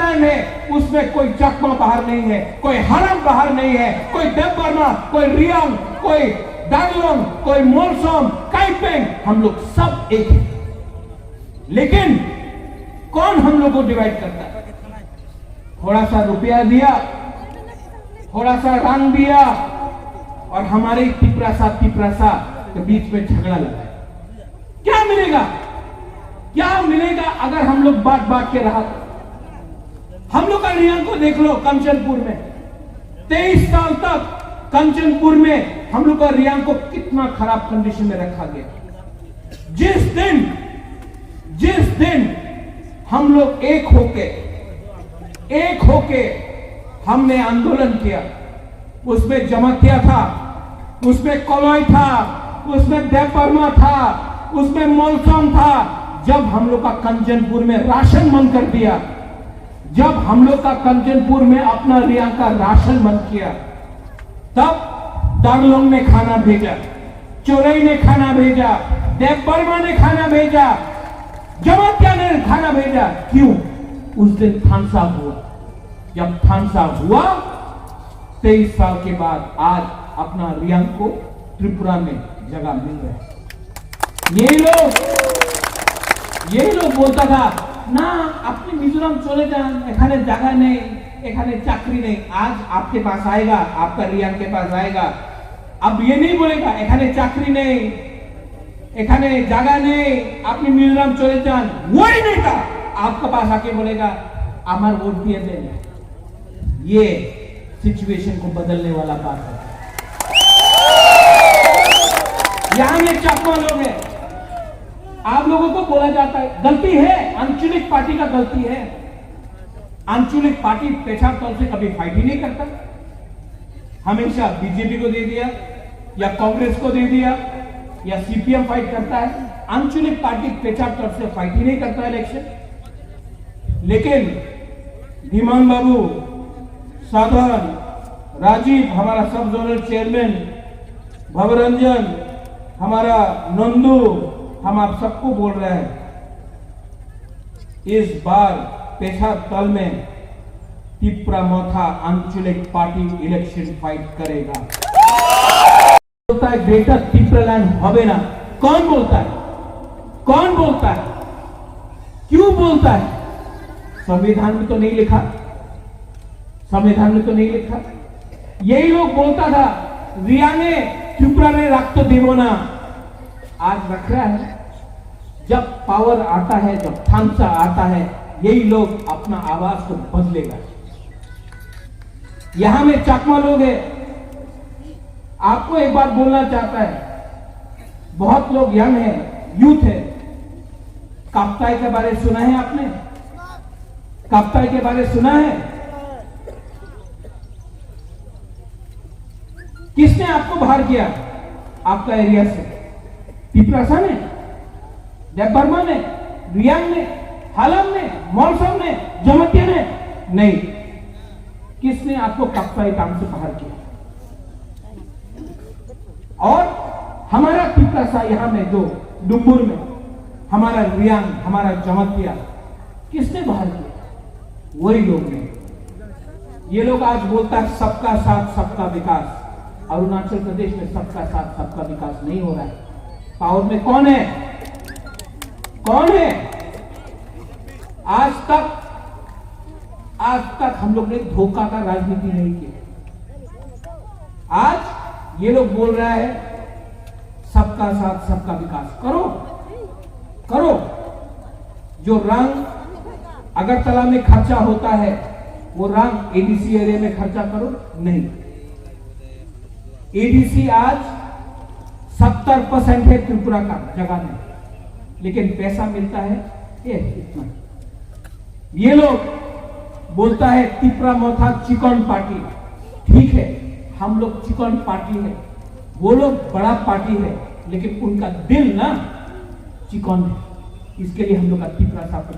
त्रिपुरालैंड है, उसमें कोई चकमा बाहर नहीं है, कोई हरम बाहर नहीं है, कोई देवबर्मा, कोई रियांग, कोई डांगलोंग, कोई मोलसोम, काइपेंग, हम लोग सब एक हैं। लेकिन कौन हम लोग को डिवाइड करता है? थोड़ा सा रुपया दिया, थोड़ा सा रंग दिया, और हमारे तिपरासा के बीच में झगड़ा लगा। क्या मिलेगा? क्या मिलेगा अगर हम लोग बांट के रहा? हम लोग का रियांग को देख लो, कंचनपुर में 23 साल तक कंचनपुर में हम लोग का रियांग को कितना खराब कंडीशन में रखा गया। जिस दिन हम लोग एक होके हमने आंदोलन किया, उसमें जमातिया था, उसमें कोलोई था, उसमें देवबर्मा था, उसमें मोलसोम था। जब हम लोग का कंचनपुर में राशन बंद कर दिया, जब हम लोग का कंचनपुर में अपना रियांग का राशन बंद किया, तब डांगलोंग ने खाना भेजा, चोरई ने खाना भेजा, देवबर्मा ने खाना भेजा, जमातिया ने खाना भेजा। क्यों? उस दिन थानसा हुआ। जब थानसा हुआ, 23 साल के बाद आज अपना रियांग को त्रिपुरा में जगह मिल रहा है। ये लोग बोलता था ना, अपने मिजोरम चले जान, एखाने जगह नहीं, एखाने चाकरी नहीं। आज आपके पास आएगा, आपका रियांग के पास आएगा, अब ये नहीं बोलेगा एखाने चाकरी नहीं, एखाने जगह नहीं, अपने मिजोरम चले जान। वही नहीं था, आपके पास आके बोलेगा हमार वोट दिए देना। ये सिचुएशन को बदलने वाला बात है। यहां में चकमा लोग हैं, आप लोगों को बोला जाता है, गलती है, आंचलिक पार्टी का गलती है। आंचलिक पार्टी पेशाब तौर से कभी फाइट ही नहीं करता, हमेशा बीजेपी को दे दिया या कांग्रेस को दे दिया या सीपीएम फाइट करता है। आंचलिक पार्टी पेशाब तौर से फाइट ही नहीं करता इलेक्शन। लेकिन धीमान बाबू, साधन, राजीव हमारा सब जोनल चेयरमैन, भवरंजन हमारा नंदू, हम आप सबको बोल रहे हैं, इस बार पेशाब तल में तिपरामोथा आंचलिक पार्टी इलेक्शन फाइट करेगा। बोलता है ग्रेटर तिपरालैंड होवे ना, कौन बोलता है? कौन बोलता है? क्यों बोलता है? संविधान में तो नहीं लिखा, संविधान में तो नहीं लिखा। यही लोग बोलता था रियांगे त्रिपुरा ने रख तो देवो ना, आज रख रहा है। जब पावर आता है, जब थानसा आता है, यही लोग अपना आवाज को बदलेगा। यहां में चकमा लोग है, आपको एक बात बोलना चाहता है, बहुत लोग यंग है, यूथ है। काप्ताई के बारे में सुना है आपने? काप्ताई के बारे में सुना है? किसने आपको बाहर किया आपका एरिया से? तिपरासा ने, देवबर्मा ने, रियांग ने, हालम ने, मोलसोम ने, जमातिया ने? नहीं। किसने आपको काप्ताई काम से बाहर किया? और हमारा तिपरासा यहां में जो डुम्बुर में, हमारा रियांग, हमारा जमातिया, किसने बाहर किया? वही लोग ने। ये लोग आज बोलता है सबका साथ सबका विकास। अरुणाचल प्रदेश में सबका साथ सबका विकास नहीं हो रहा है। पावर में कौन है? कौन है? आज तक हम लोग ने धोखा का राजनीति नहीं किया। आज ये लोग बोल रहा है सबका साथ सबका विकास। करो। जो रंग अगरतला में खर्चा होता है, वो रंग एडीसी एरिया में खर्चा करो। नहीं, एडीसी आज 70% है त्रिपुरा का जगह में, लेकिन पैसा मिलता है इतना। ये लोग बोलता है तिपरामोथा चिकन पार्टी। ठीक है, हम लोग चिकन पार्टी है, वो लोग बड़ा पार्टी है, लेकिन उनका दिल ना चिकन है। इसके लिए हम लोग का तिपरासा को